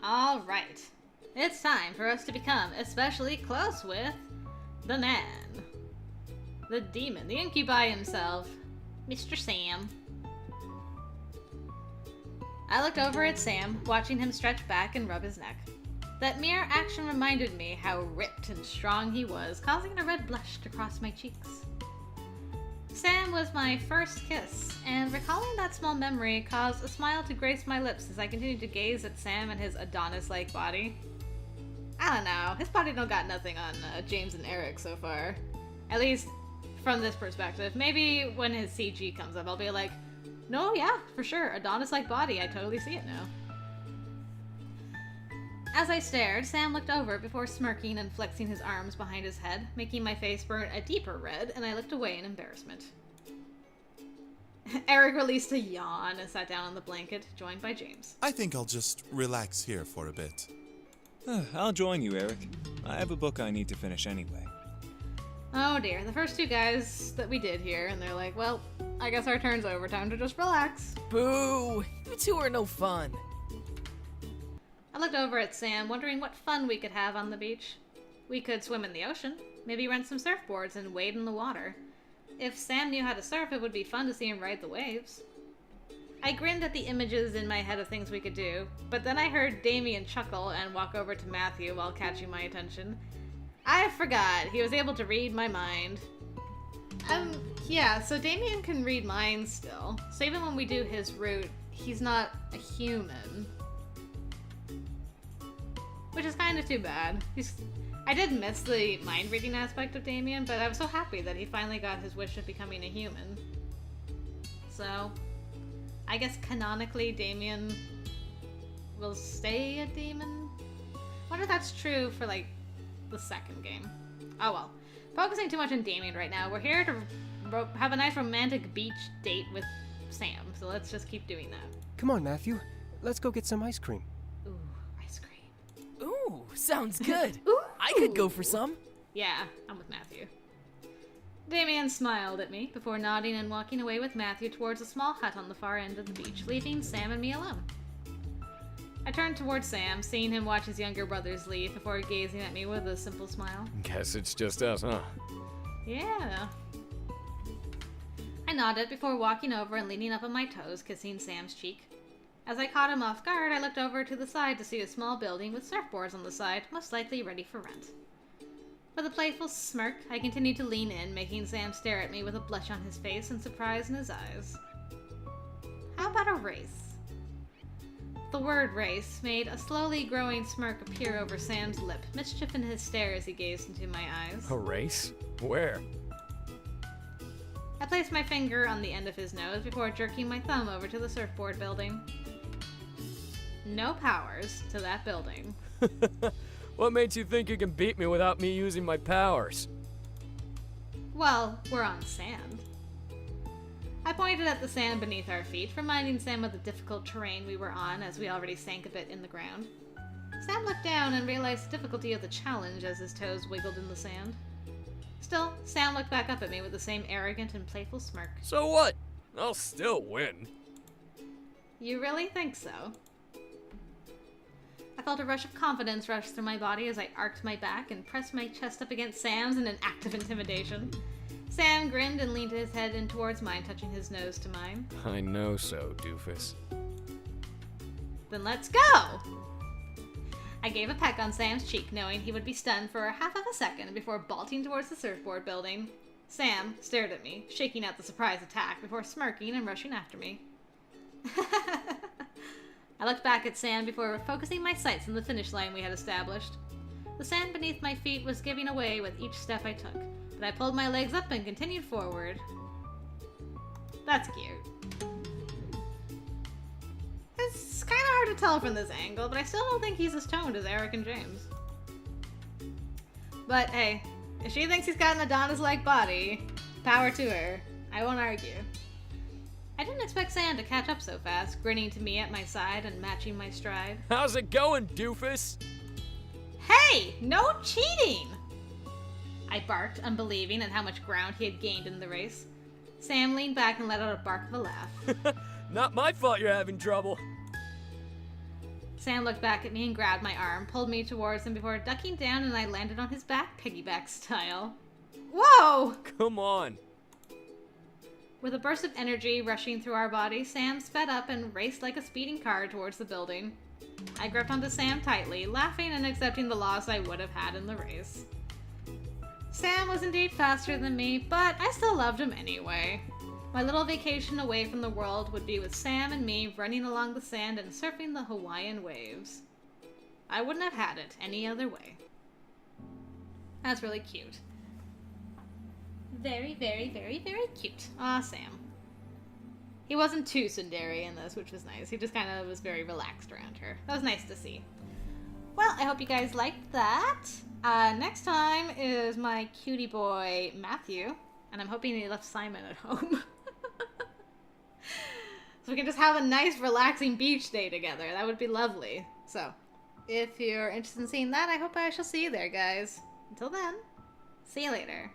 Alright. It's time for us to become especially close with the man. The demon, the incubi himself, Mr. Sam. I looked over at Sam, watching him stretch back and rub his neck. That mere action reminded me how ripped and strong he was, causing a red blush to cross my cheeks. Sam was my first kiss, and recalling that small memory caused a smile to grace my lips as I continued to gaze at Sam and his Adonis-like body. I don't know, his body don't got nothing on James and Eric so far. At least, from this perspective. Maybe when his CG comes up, I'll be like, no, yeah, for sure, Adonis-like body, I totally see it now. As I stared, Sam looked over before smirking and flexing his arms behind his head, making my face burn a deeper red, and I looked away in embarrassment. Eric released a yawn and sat down on the blanket, joined by James. I think I'll just relax here for a bit. I'll join you, Eric. I have a book I need to finish anyway. Oh dear, the first two guys that we did here, and they're like, well, I guess our turn's over, time to just relax. Boo! You two are no fun. I looked over at Sam, wondering what fun we could have on the beach. We could swim in the ocean, maybe rent some surfboards and wade in the water. If Sam knew how to surf, it would be fun to see him ride the waves. I grinned at the images in my head of things we could do, but then I heard Damien chuckle and walk over to Matthew while catching my attention. I forgot, he was able to read my mind. Yeah, so Damien can read minds still, so even when we do his route, he's not a human. Which is kind of too bad. I did miss the mind-reading aspect of Damien, but I was so happy that he finally got his wish of becoming a human. So, I guess canonically Damien will stay a demon? I wonder if that's true for, like, the second game. Oh well. Focusing too much on Damien right now. We're here to have a nice romantic beach date with Sam, so let's just keep doing that. Come on, Matthew. Let's go get some ice cream. Ooh, ice cream. Ooh, sounds good. Ooh. I could go for some. Yeah, I'm with Matthew. Damien smiled at me before nodding and walking away with Matthew towards a small hut on the far end of the beach, leaving Sam and me alone. I turned towards Sam, seeing him watch his younger brothers leave before gazing at me with a simple smile. Guess it's just us, huh? Yeah. I nodded before walking over and leaning up on my toes, kissing Sam's cheek. As I caught him off guard, I looked over to the side to see a small building with surfboards on the side, most likely ready for rent. With a playful smirk, I continued to lean in, making Sam stare at me with a blush on his face and surprise in his eyes. How about a race? The word race made a slowly growing smirk appear over Sam's lip, mischief in his stare as he gazed into my eyes. A race? Where? I placed my finger on the end of his nose before jerking my thumb over to the surfboard building. No powers to that building. What made you think you can beat me without me using my powers? Well, we're on sand. I pointed at the sand beneath our feet, reminding Sam of the difficult terrain we were on as we already sank a bit in the ground. Sam looked down and realized the difficulty of the challenge as his toes wiggled in the sand. Still, Sam looked back up at me with the same arrogant and playful smirk. So what? I'll still win. You really think so? I felt a rush of confidence rush through my body as I arched my back and pressed my chest up against Sam's in an act of intimidation. Sam grinned and leaned his head in towards mine, touching his nose to mine. I know so, doofus. Then let's go! I gave a peck on Sam's cheek, knowing he would be stunned for a half of a second before bolting towards the surfboard building. Sam stared at me, shaking out the surprise attack before smirking and rushing after me. I looked back at Sam before focusing my sights on the finish line we had established. The sand beneath my feet was giving away with each step I took, but I pulled my legs up and continued forward. That's cute. It's kind of hard to tell from this angle, but I still don't think he's as toned as Eric and James. But hey, if she thinks he's got an Adonis-like body, power to her. I won't argue. I didn't expect Sam to catch up so fast, grinning to me at my side and matching my stride. How's it going, doofus? Hey, no cheating! I barked, unbelieving at how much ground he had gained in the race. Sam leaned back and let out a bark of a laugh. Not my fault you're having trouble. Sam looked back at me and grabbed my arm, pulled me towards him before ducking down, and I landed on his back, piggyback style. Whoa! Come on. With a burst of energy rushing through our bodies, Sam sped up and raced like a speeding car towards the building. I gripped onto Sam tightly, laughing and accepting the loss I would have had in the race. Sam was indeed faster than me, but I still loved him anyway. My little vacation away from the world would be with Sam and me running along the sand and surfing the Hawaiian waves. I wouldn't have had it any other way. That's really cute. Very, very, very, very cute. Aw, Sam. He wasn't too tsundere in this, which was nice. He just kind of was very relaxed around her. That was nice to see. Well, I hope you guys liked that. Next time is my cutie boy, Matthew. And I'm hoping he left Simon at home. So we can just have a nice, relaxing beach day together. That would be lovely. So, if you're interested in seeing that, I hope I shall see you there, guys. Until then, see you later.